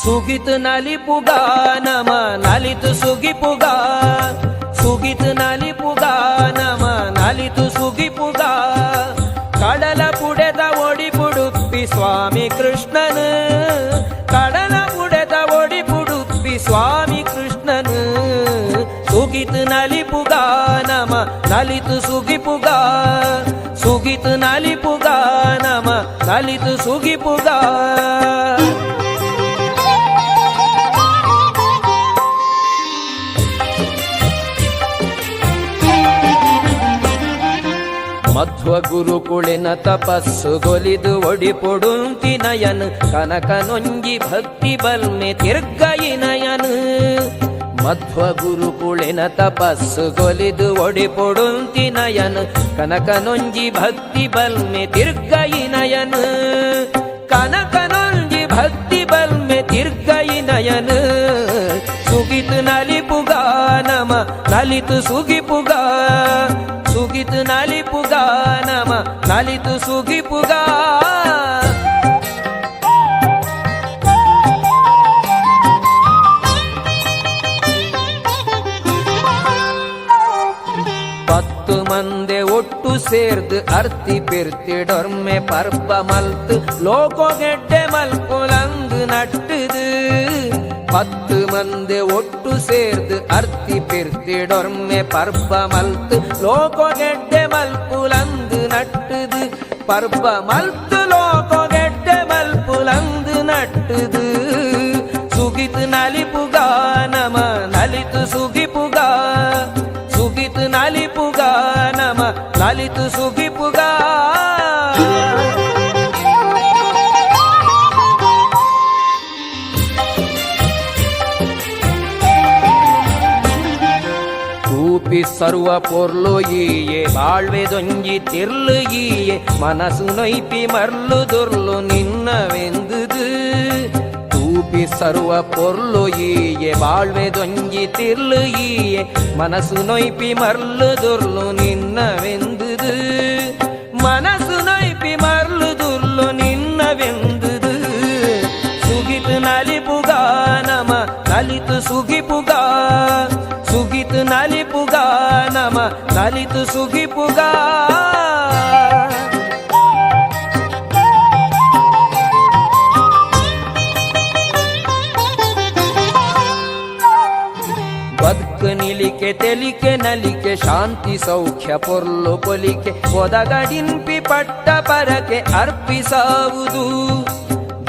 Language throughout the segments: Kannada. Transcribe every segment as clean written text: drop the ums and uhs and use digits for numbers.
ಸುಗಿತ್ ನಲಿಪುಗ ನಮ ನಲಿತು ಸುಗಿಪುಗ ಸುಗಿತ್ ನಲಿಪುಗ ನಮ ನಲಿತು ಸುಗಿಪುಗ ಕಡಲ ಪುಡೆದ ಒಡಿಪುಡುಪ್ಪಿ ಸ್ವಾಮಿ ಕೃಷ್ಣನು ಕಡಲ ಪುಡೆದ ಒಡಿಪುಡುಪ್ಪಿ ಸ್ವಾಮಿ ಕೃಷ್ಣನು ಸುಗಿತ್ ನಲಿಪುಗ ನಮ ನಲಿತು ಸುಗಿಪುಗ ಸುಗಿತ್ ನಲಿಪುಗ ನಮ ನಲಿತು ಸುಗಿಪುಗ ಮಧ್ವ ಗುರುಕುಳಿನ ತಪಸ್ಸು ಗೊಲಿದು ಒಡಿಪೊಡುಂತಿ ನಯನ್ ಕನಕನೊಂಜಿ ಭಕ್ತಿ ಬಲ್ಮೆ ತಿರ್ಗಯಿ ನಯನ್ ಮಧ್ವ ಗುರುಕುಳಿನ ತಪಸ್ಸು ಗೊಲಿದು ಒಡಿಪೊಡುಂತಿ ನಯನ್ ಕನಕನೊಂಜಿ ಭಕ್ತಿ ಬಲ್ಮೆ ತಿರ್ಗಯಿ ನಯನ್ ಕನಕನೊಂಜಿ ಭಕ್ತಿ ಬಲ್ಮೆ ತಿರ್ಗಯಿ ನಯನ್ ಸುಗಿತ್ ನಲಿಪುಗ ನಮ ನಲಿತು ಸುಗಿಪುಗ ಸುಗಿತ್ ನಲಿಪುಗ ನಮ ನಲಿತು ಸುಗಿಪುಗ ಪತ್ತು ಮಂದೆ ಒಟ್ಟು ಸೇರ್ದು ಅರ್ತಿ ಪಿರ್ತಿಡೊರ್ಮೆ ಪರ್ಬ ಮಲ್ತು ಲೋಕೋಗೆಡ್ಡೆ ಮಲ್ಪುಲಂದು ನಟ್ಟುದು பத்து மந்து ஒட்டு சேர்ந்து அர்த்தி பிர்த்திடொர்மே பர்ப மல்த்து லோகோ கெட்டೆ மல்புலந்து நட்டுது பர்ப மல்த்து லோகோ கெட்டೆ மல்புலந்து நட்டுது சுகித் நலிபுக நம நலித்து சுகிபுக சுகித் நலிபுக நம நலித்து சுகிபுக ಸರ್ವ ಪೊರ್ಲು ಈಯೆ ಬಾಳ್ವೆ ದೊಂಜಿ ತಿರ್ಲು ಈಯೆ ಮನಸ್ಸು ನೊಯ್ಪಿ ಮರ್ಲು ದುರ್ಲು ನಿನ್ನವೆಂದುದು ತೂಪಿ ಸರ್ವ ಪೊರ್ಲು ಈಯೆ ಬಾಳ್ವೆ ದೊಂಜಿ ತಿರ್ಲು ಈಯೆ ಮನಸ್ಸು ನೊಯ್ಪಿ ಮರ್ಲು ದುರ್ಲು ನಿನ್ನವೆಂದುದು ಮನಸ್ಸು ನೊಯ್ಪಿ ಮರ್ಲು ದುರ್ಲು ನಿನ್ನವೆಂದುದು ಸುಗಿತ್ ನಲಿಪುಗ ನಮ ನಲಿತು ಸುಗಿಪುಗ ಸುಗಿತ್ ನಲಿಪುಗ ನಮ ನಲಿತು ಸುಗಿಪುಗ ಬದುಕು ನಿಲಿಕೆ ತೆಲಿಕೆ ನಲಿಕೆ ಶಾಂತಿ ಸೌಖ್ಯ ಪೊರ್ಲು ಪೊಲಿಕೆ ಒದಗಡಿನ್ಪಿ ಪಟ್ಟ ಪರಕೆ ಅರ್ಪಿಸಾವುದು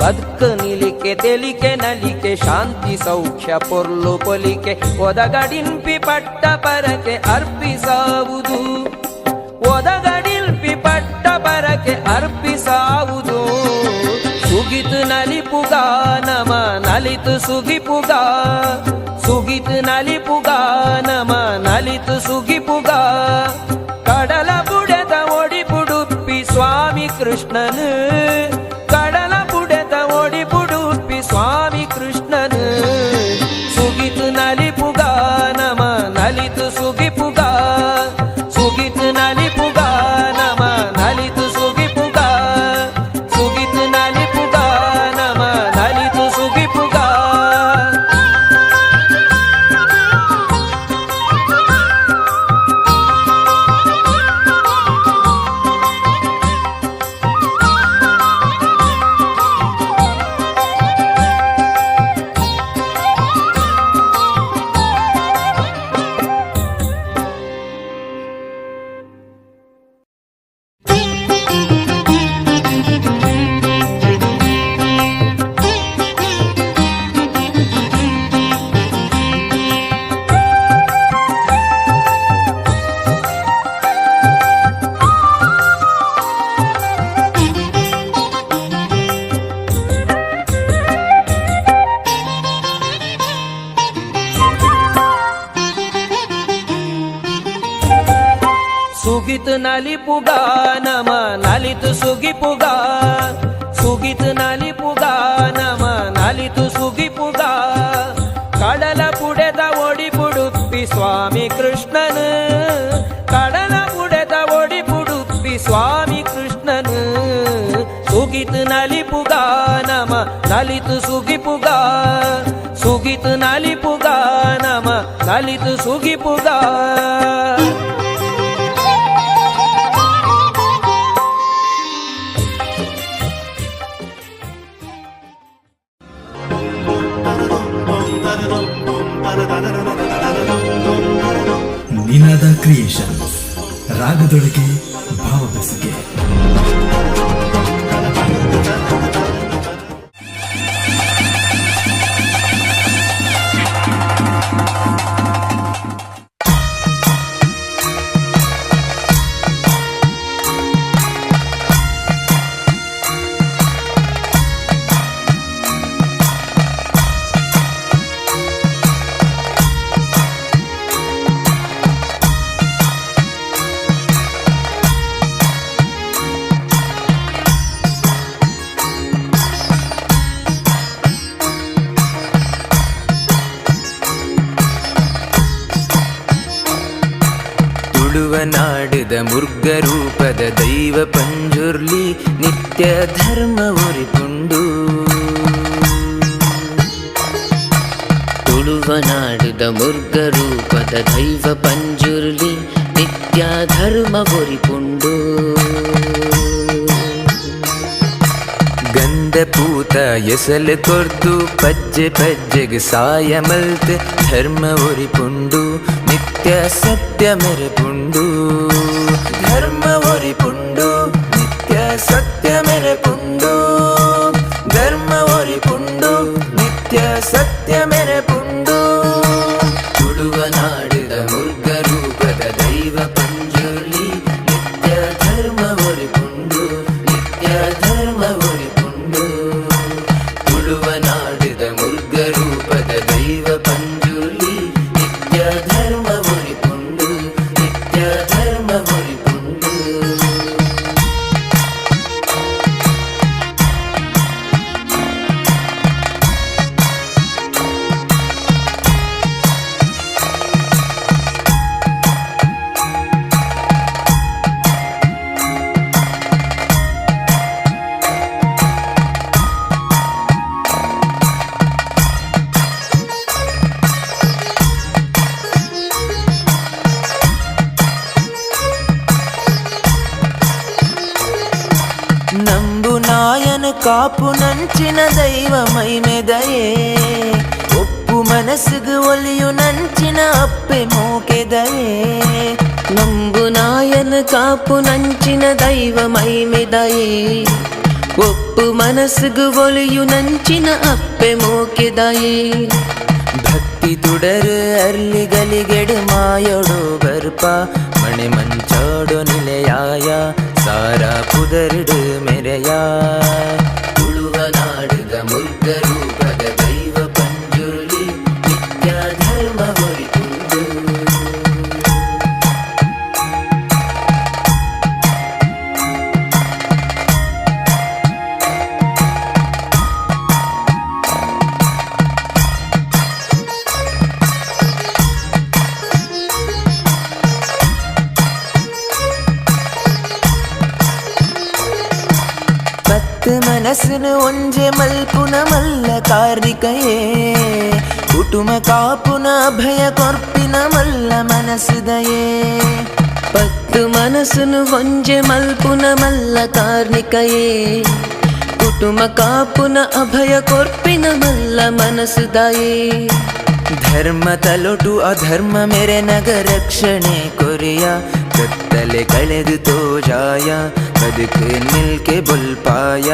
ಬದುಕು ನಿಲಿಕೆ ತೆಲಿಕೆ ನಲಿಕೆ ಶಾಂತಿ ಸೌಖ್ಯ ಪೊರ್ಲು ಪೊಲಿಕೆ ಒದಗಡಿನ್ಪಿ ಪಟ್ಟ ಪರಕೆ ಅರ್ಪಿಸಾವುದು ಒದಗಡಿಲ್ಪಿ ಪಟ್ಟ ಪರಕೆ ಅರ್ಪಿಸಾವುದು ಸುಗಿತ್ ನಲಿಪುಗ ನಮ ನಲಿತು ಸುಗಿಪುಗ ಸುಗಿತ್ ನಲಿಪುಗ ನಮ ನಲಿತು ಸುಗಿಪುಗ ಕಡಲ ಬುಡೆದ ಒಡಿಪುಡುಪ್ಪಿ ಸ್ವಾಮಿ ಕೃಷ್ಣನು ಕಡಲ ಬುಡೆದ ಒಡಿಪುಡುಪ್ಪಿ ಸ್ವಾಮಿ ಕೃಷ್ಣನು ಸುಗಿತ್ ನಲಿಪುಗ ನಮ ನಲಿತು ಸುಗಿಪುಗ ಸುಗಿತ್ ನಲಿಪುಗ ನಮ ನಲಿತು ಸುಗಿಪುಗ ಸುಗಿತ್ ನಲಿಪುಗ ನಮ ನಲಿತು ಸುಗಿಪುಗ ಸುಗಿತ್ ನಲಿಪುಗ ನಮ ನಲಿತು ಸುಗಿಪುಗ ಸುಗಿತ್ ನಲಿಪುಗ ನಮ ನಲಿತು ಸುಗಿಪುಗ ಕಡಲ ಪುಡೆದ ಒಡಿಪುಡುಪ್ಪಿ ಸ್ವಾಮಿ ಕೃಷ್ಣನು ಕಡಲ ಪುಡೆದ ಒಡಿಪುಡುಪ್ಪಿ ಸ್ವಾಮಿ ಕೃಷ್ಣನು ಸುಗಿತ್ ನಲಿ ನಲಿಪುಗ ನಮ ನಲಿತು ಸುಗಿಪುಗ ಸುಗಿತು ನಲಿಪುಗ ನಮ ನಲಿತು ಸುಗಿಪುಗ ನಿನಾದ ಕ್ರಿಯೇಷನ್ ರಾಗದೊಳಗೆ ಭಾವ ಬೆಸುಗೆ. ತುಳುವನಾಡಿದ ಮುರ್ಗರೂಪದ ದೈವ ಪಂಜುರ್ಲಿ ನಿತ್ಯ ಧರ್ಮ ಒರಿಪುಂಡು. ತುಳುವನಾಡಿದ ಮುರ್ಗರೂಪದ ದೈವ ಪಂಜುರ್ಲಿ ನಿತ್ಯ ಧರ್ಮ ಒರಿಪುಂಡು. ಗಂಧ ಪೂತ ಎಸಲು ಕೊರ್ದು ಪಜ್ಜೆ ಪಜ್ಜೆಗೆ ಸಾಯ ಮಲ್ತ್ ಧರ್ಮ ಒರಿಪುಂಡು. ನಿತ್ಯ ಸತ್ಯ ಮೆರೆಪುಂಡು ಧರ್ಮ ಒರಿಪುಂಡು. ನಿತ್ಯ ಸತ್ಯ ಮೆರೆಪುಂಡು ಧರ್ಮ ಒರಿಪುಂಡು. ನಿತ್ಯ ಸತ್ಯ ಮೆರೆಪುಂಡು. ತುಳುವನಾಡಿದ ಮುರ್ಗರೂಪದ ದೈವ ಪಂಜುರ್ಲಿ ನಿತ್ಯ ಧರ್ಮ ಒರಿಪುಂಡು. ನಿತ್ಯ ಧರ್ಮ ಒರಿಪುಂಡು. ತುಳುವನಾಡಿದ ಮುರ್ಗರೂಪದ ದೈವ ಪಂಜುರ್ಲಿ ನಿತ್ಯ ಧರ್ಮ ಒರಿಪುಂಡು. ನಿತ್ಯ ಧರ್ಮ ಒರಿಪುಂಡು. ನಂಬು ನಾಯನ ಕಾಪು ನಂಚಿನ ದೈವ ಮೈಮೆದಯೇ. ಒಪ್ಪು ಮನಸ್ಸಿಗೆ ಒಲಿಯು ನಂಚಿನ ಅಪ್ಪೆ ಮೋಕೆದಯೇ. ನಂಬು ನಾಯನ ಕಾಪು ನಂಚಿನ ದೈವ ಮೈಮೆದಯೇ. ಒಪ್ಪು ಮನಸ್ಸಿಗೆ ಒಲಿಯು ನಂಚಿನ ಅಪ್ಪೆ ಮೋಕೆದಯೇ. ಭಕ್ತಿ ತುಡರು ಅರ್ಲಿಗಲಿಗೆಡು ಮಾಯೋಡು ಬರ್ಪ ಮಣೆ ಮಂಚಾಡು ನಿಲೆಯಾಯ ಸಾರ ಪುದರ್ಡು ಮೆರೆಯ. ತುಳುವನಾಡಿದ ಮುರ್ಗರೂಪದ ದೈವ ಪಂಜುರ್ಲಿ ನಿತ್ಯ ಧರ್ಮ ಒರಿಪುಂಡು. ಪತ್ತು ಮನಸ್ಸಿನ ಒಂಜೆ ಮಲ್ಪುನ ಮಲ್ಲ ಕಾರ್ಣಿಕಯೇ. ಕುಟುಂಬ ಕಾಪುನ ಅಭಯ ಕೊರ್ಪಿನ ಮಲ್ಲ ಮನಸ್ಸುದಯೇ. ಪತ್ತು ಮನಸ್ಸುನು ಒಂಜೆ ಮಲ್ಪುನ ಮಲ್ಲ ಕಾರ್ಣಿಕಯೇ. ಕುಟುಂಬ ಕಾಪುನ ಅಭಯ ಕೊರ್ಪಿನ ಮಲ್ಲ ಮನಸ್ಸುದಯೇ. ಧರ್ಮ ತಲೊಟು ಅಧರ್ಮ ಮೆರೆ ನಗ ರಕ್ಷಣೆ ಕೊರೆಯ. ಕತ್ತಲೆ ಕಳೆದು ತೋಜಾಯ ಬದುಕು ನಿಲ್ಕೆ ಬೊಲ್ಪಾಯ.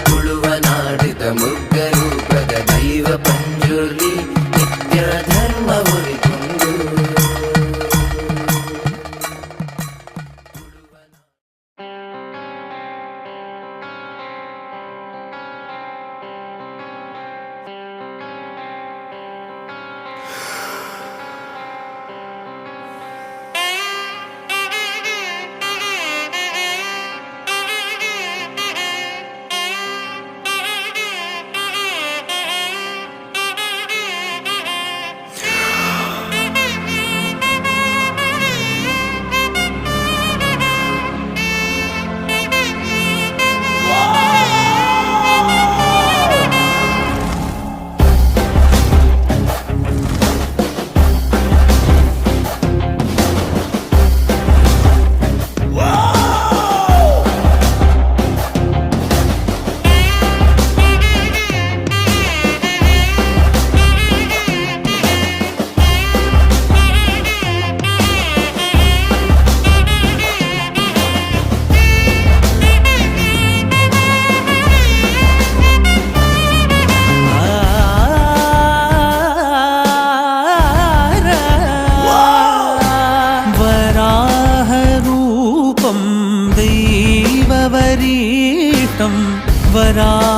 ತುಳುವನಾಡಿದ ಮುಗ್ಗರೂಪದ ದೈವ ಪಂಜುರ್ಲಿ ನಿತ್ಯ ಧರ್ಮ ಒರಿಪುಂಡು.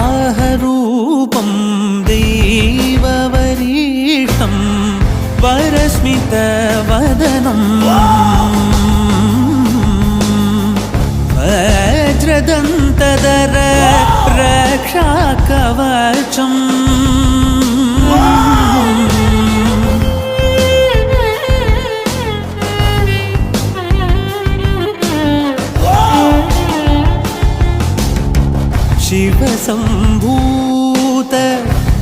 वराहरूपं दैववरीष्टं वरस्मितवदनम् वज्रदन्तधर रक्षाकवचम् शिवसम्भूत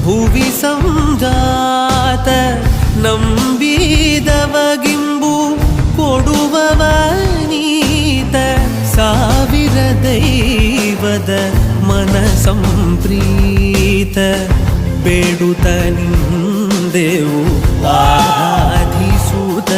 भुवि संजात ನಂಬಿದವಗಿಂಬು ಕೊಡುವವನೀತ ಸಾವಿರ ದೈವದ ಮನ ಸಂಪ್ರೀತ ಬೇಡುತ್ತ ನಿಂದೆವು ಆರಾಧಿಸುತ್ತ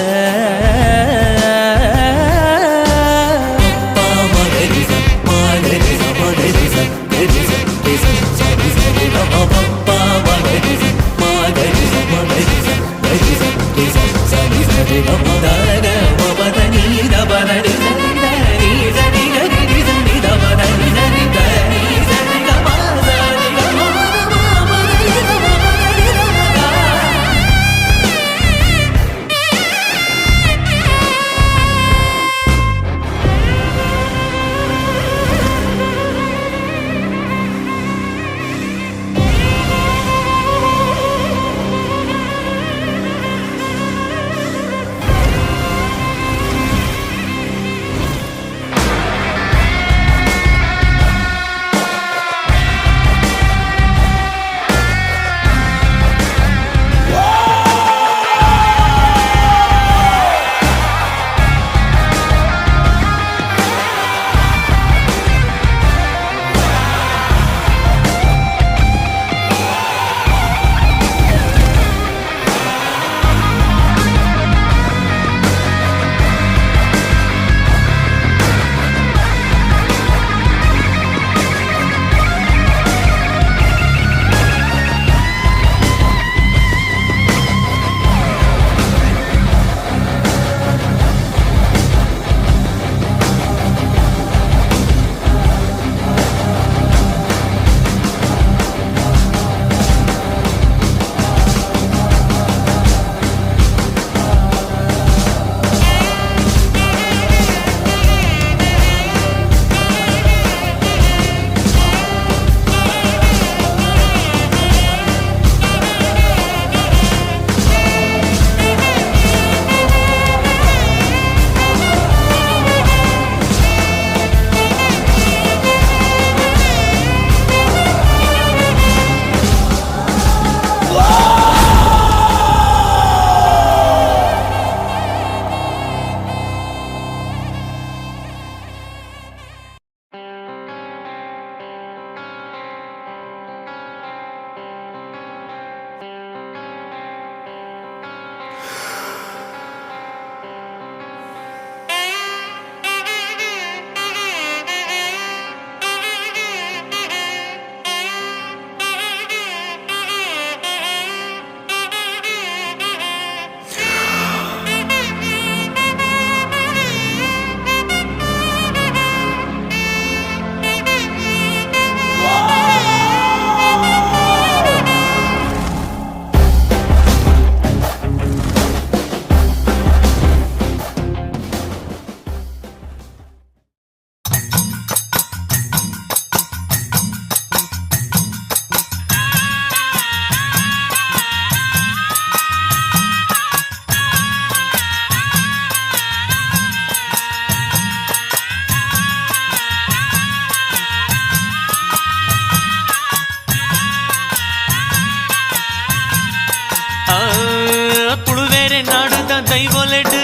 ದೈವೊಲೆಡ್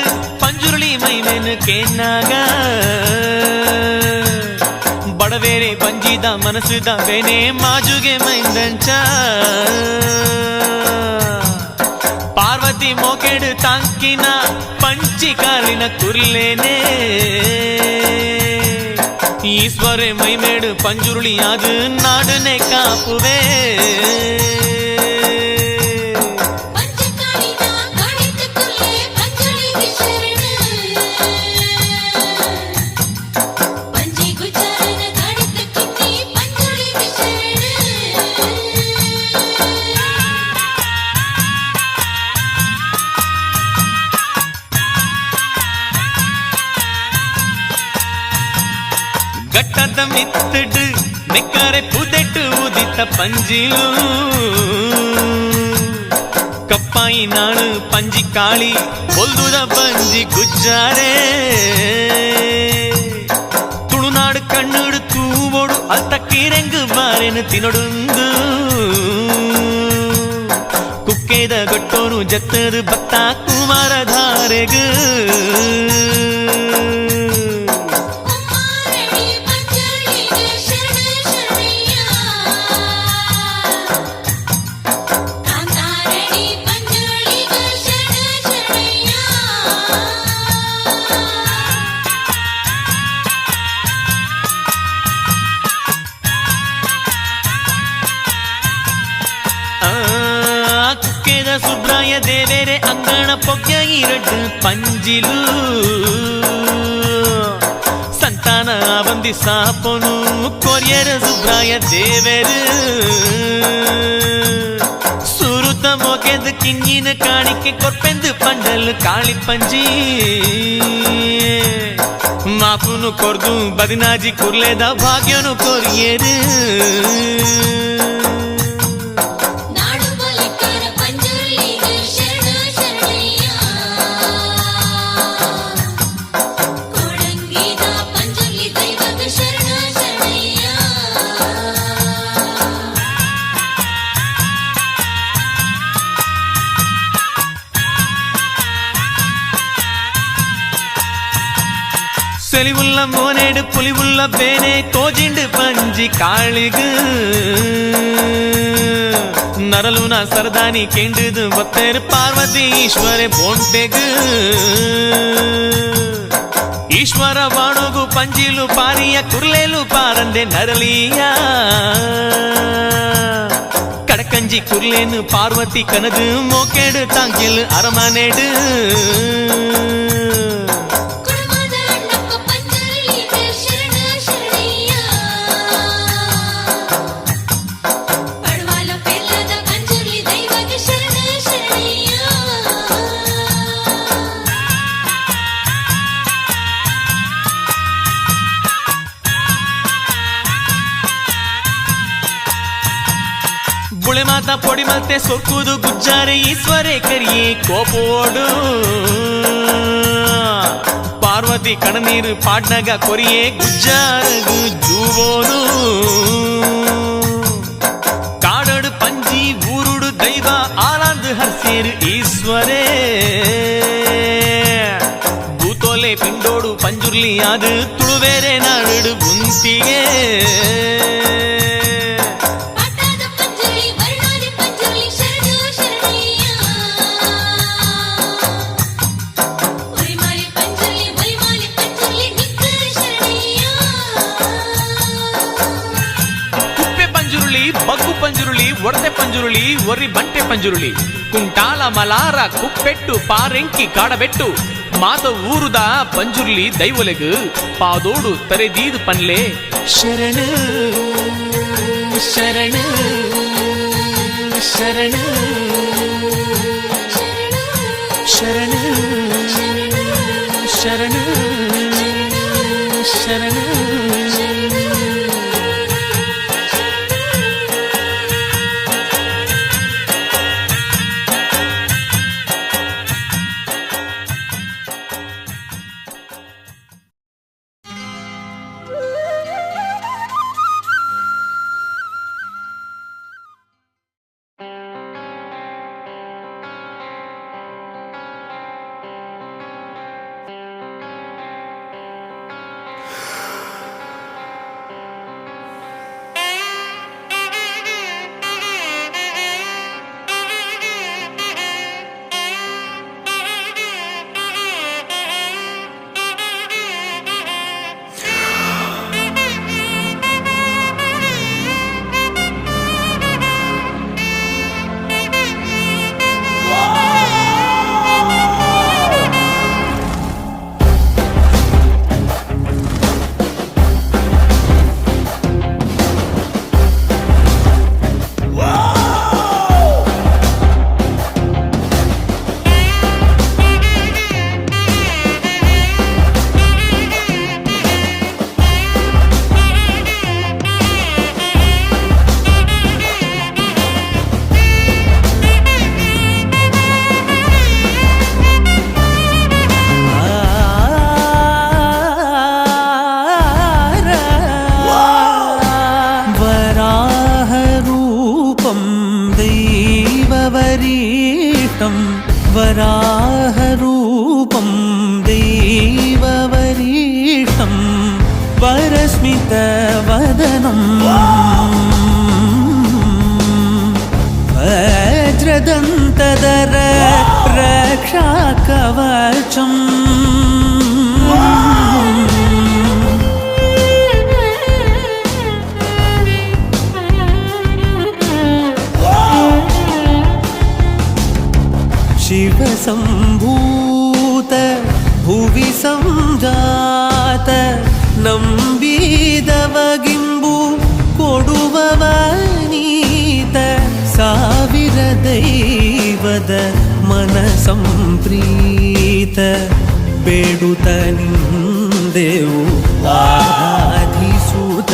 ಪಂಜುರುಳಿ ಮೈಮೇನು ಕೇನಾಗ ಬಡವೇರೆ ಬಂಜಿದ ಮನಸ್ಸುದ ಬೇನೆ ಮಾಜುಗೆ ಮೈಂದಂಚ ಪಾರ್ವತಿ ಮೋಕೆಡು ತಾಂಕಿನ ಪಂಚಿ ಕಾಲಿನ ಕುರ್ಲೇನೆ ಈಶ್ವರೆ ಮೈಮೇಡು ಪಂಜುರುಳಿ ಅದು ನಾಡನೆ ಕಾಪುವೆ ಪಂಜಿ ಗುಜಾರನ ಕಾಡಿತ ಕಿಟ್ಟಿ ಪಂಜುಳಿ ವಿಷಯ ಮೆಕ್ಕರೆ ಪುದೆಟ್ಟು ಉದಿತ ಪಂಜಿಲು ಕಪ್ಪಾಯಿ ನಾಳು ಪಂಜಿ ಕಾಳಿ ಬೊಲ್ದುದ ಪಂಜಿ ಗುಜ್ಜಾರೆ ತುಳುನಾಡು ಕಣ್ಣುಡು ತೂವೋಡು ಅತ್ತ ಕೀರೆಂಗು ಬಾರೆನು ತಿನ್ನೊಡುಂದು ಕುಕ್ಕೇದ ಗೊಟ್ಟೋನು ಜತ್ತದು ಭತ್ತ ಕುಮಾರಧಾರೆಗು ಸುಬ್ರಾಯ ದೇವೇರೆ ಅಂಗಣ ಪೊಗ್ಗ ಇರಡು ಪಂಜಿಲು ಸಂತಾನ ಬಂದಿ ಸಾಪನು ಕೊರಿಯರ ಸುಬ್ರಾಯ ದೇವೇರು ಸುರುತ ಮೊಗೆದ ಕಿಂಗಿನ ಕಾಣಿಕೆ ಕೊರ್ಪೆಂದು ಪಂಡಲು ಕಾಳಿ ಪಂಜಿ ಮಾಪುನು ಕೊರ್ದು ಬದಿನಾಜಿ ಕುರ್ಲೆದ ಭಾಗ್ಯನು ಕೊರಿಯರು செலிவுள்ள மோனேடு புலிவுள்ள பேனே கோஜிண்டு பஞ்சி காளிகு ನರಲುನ ಸರ್ದಾನಿ ಕೆಂಡಿದು ಬತ್ತೇರು ಪಾರ್ವತಿ ಈಶ್ವರೆ ಬೋಂಟೆಗು ಈಶ್ವರ ಬಾಣುಗು ಪಂಜಿಲು ಪಾರಿಯ ಕುರ್ಲೇಲು ಪಾರಂದೆ ನರಲಿಯ ಕಡಕಂಜಿ ಕುರ್ಲೇನು ಪಾರ್ವತಿ ಕನದು ಮೋಕೆಡು ತಾಂಕಿಲು ಅರಮನೆಡು ಬುಳೆ ಮಾತಾ ಪೊಡಿ ಮಲ್ತೆ ಸೊಕ್ಕುದು ಗುಜ್ಜಾರೆ ಈಶ್ವರೇ ಕರಿಯೇ ಕೋಪೋಡು ಪಾರ್ವತಿ ಕಣನೀರು ಪಾಡ್ನಗ ಕೊರಿಯೇ ಗುಜ್ಜಾರಗು ಜೂವೋನು ಕಾಡಡು ಪಂಜಿ ಊರುಡು ದೈವ ಆಲಾಂದು ಹರ್ಸೇರು ಈಶ್ವರೇ ಭೂತೋಲೆ ಪಿಂಡೋಡು ಪಂಜುರ್ಲಿ ಅದು ತುಳುವೇರೆ ನಾಡು ಗುಂತಿಗೆ ಬಗ್ಗು ಪಂಜುರುಳಿ ಒಡತೆ ಪಂಜುರುಳಿ ಒರ್ರಿ ಬಂಟೆ ಪಂಜುರುಳಿ ಕುಂಟಾಲ ಮಲಾರ ಕುಪ್ಪೆಟ್ಟು ಪಾರೆಂಕಿ ಕಾಡಬೆಟ್ಟು ಮಾತ ಊರುದ ಪಂಜುರ್ಲಿ ದೈವಲೆಗು ಪಾದೋಡು ತರೆದೀದು ಪನ್ಲೆ ಶರಣು ಶರಣು ಶರಣು ಶರಣು ಶರಣು ಶರಣು देववरीष्टं वराहरूपं देववरीष्टं वरस्मितवदनं वज्रदन्तधर रक्षाकवचम् शिवसम्भूत भुवि संजात ನಂಬಿದವಗಿಂಬು ಕೊಡುವವನೀತ ಸಾವಿರ ದೈವದ ಮನ ಸಂಪ್ರೀತ ಬೇಡುತ್ತ ನಿಂದೆವು ಆರಾಧಿಸುತ್ತ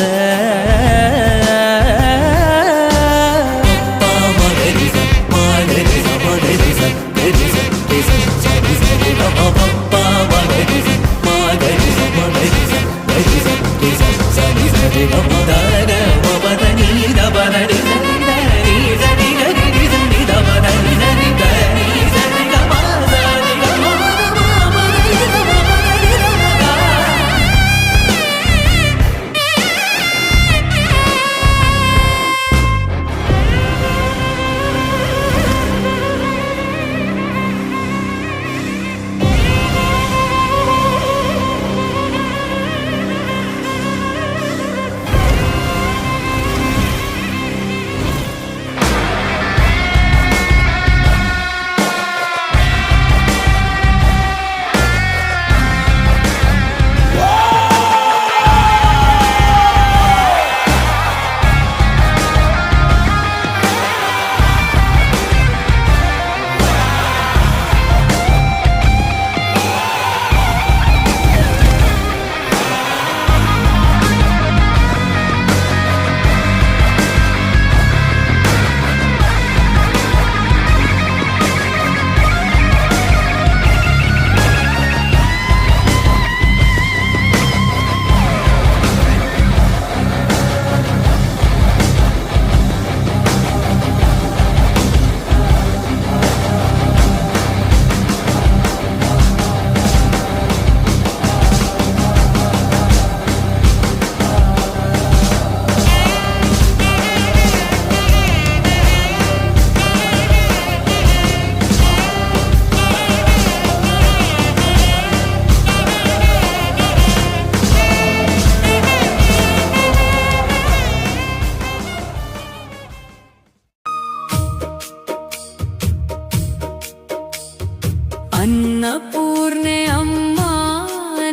ಅನ್ನಪೂರ್ಣೆ ಅಮ್ಮ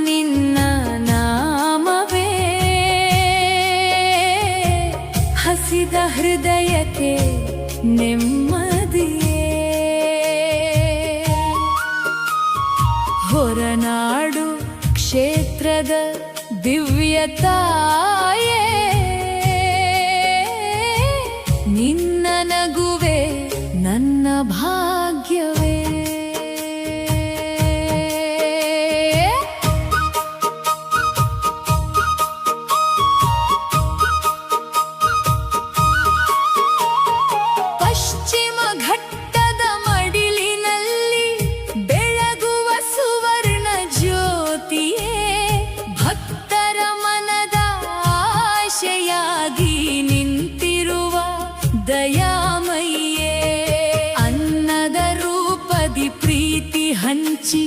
ನಿನ್ನ ನಾಮವೇ ಹಸಿದ ಹೃದಯಕ್ಕೆ ನೆಮ್ಮದಿಯೇ ಹೊರನಾಡು ಕ್ಷೇತ್ರದ ದಿವ್ಯ ತಾಯೇ ನಿನ್ನ ನಗುವೆ ನನ್ನ ಭಾಗ್ಯವೇ ಪಶ್ಚಿಮ ಘಟ್ಟದ ಮಡಿಲಿನಲ್ಲಿ ಬೆಳಗುವ ಸುವರ್ಣ ಜ್ಯೋತಿಯೇ ಭಕ್ತರ ಮನದ ಆಶೆಯಾಗಿ ನಿಂತಿರುವ ದಯಾಮಯ್ಯೇ ಅನ್ನದ ರೂಪದಿ ಪ್ರೀತಿ ಹಂಚಿ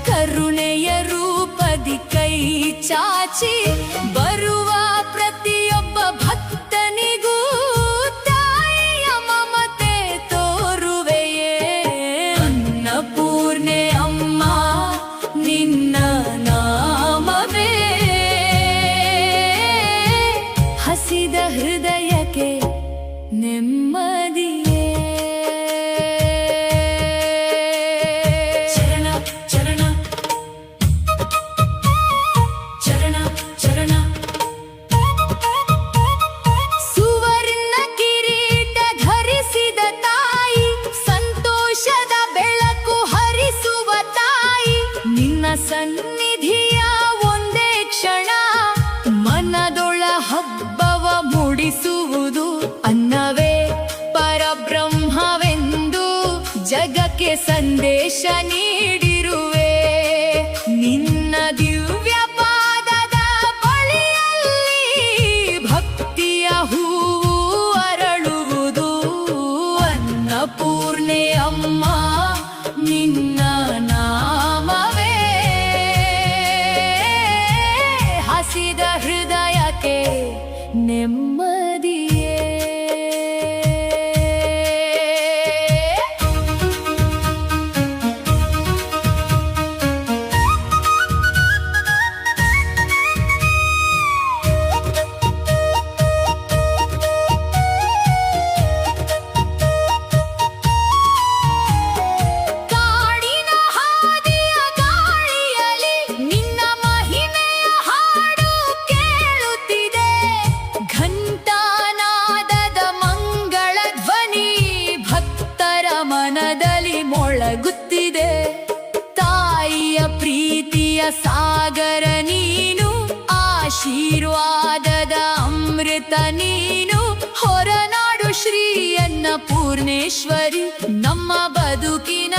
ಕರುಣೆಯ ರೂಪದಿ ಕೈ ಚಾಚಿ ಬರುವ ಪ್ರತಿಯೊಬ್ಬ ಭಕ್ತನಿಗೂ ತಾಯಿಯ ಮಮತೆ ತೋರುವೆಯೇ ಅನ್ನಪೂರ್ಣೆ ಅಮ್ಮ ನಿನ್ನ ನಾಮವೇ ಹಸಿದ ಹೃದಯಕ್ಕೆ ನೆಮ್ಮದಿಯೇ ಚರಣ ಚರಣ ಚರಣ ಚರಣ ಸುವರ್ಣ ಕಿರೀಟ ಧರಿಸಿದ ತಾಯಿ ಸಂತೋಷದ ಬೆಳಕು ಹರಿಸುವ ತಾಯಿ ನಿನ್ನ ಸನ್ನಿಧಿಯ ಒಂದೇ ಕ್ಷಣ ಮನದೊಳ ಹಬ್ಬವ ಮೂಡಿಸುವುದು ಅನ್ನವೇ ಸಂದೇಶ ನೀಡಿರುವೆ ನಿನ್ನ ದಿವ್ಯ ಪಾದದ ಬಳಿಯಲ್ಲಿ ಭಕ್ತಿಯ ಹೂವು ಅರಳುವುದು ಅನ್ನಪೂರ್ಣೆ ಅಮ್ಮ ನಿನ್ನ ನಾಮವೇ ಹಸಿದ ಹೃದಯಕ್ಕೆ ನೆಮ್ಮದಿಯೇ ಕಾಡಿನ ಹಾದಿಯ ಗಾಳಿಯಲ್ಲಿ ನಿನ್ನ ಮಹಿಮೆಯ ಹಾಡು ಕೇಳುತ್ತಿದೆ ಘಂಟಾನಾದದ ಮಂಗಳ ಧ್ವನಿ ಭಕ್ತರ ಮನದಲ್ಲಿ ಮೊಳಗುತ್ತಿದೆ ತಾಯಿಯ ಪ್ರೀತಿಯ ಸಾಗರ ನೀನು ಆಶೀರ್ವಾದದ ಅಮೃತ ನೀನು ಹೊರನಾಡು ಶ್ರೀ ಅನ್ನಪೂರ್ಣೇಶ್ವರಿ ನಮ್ಮ ಬದುಕಿನ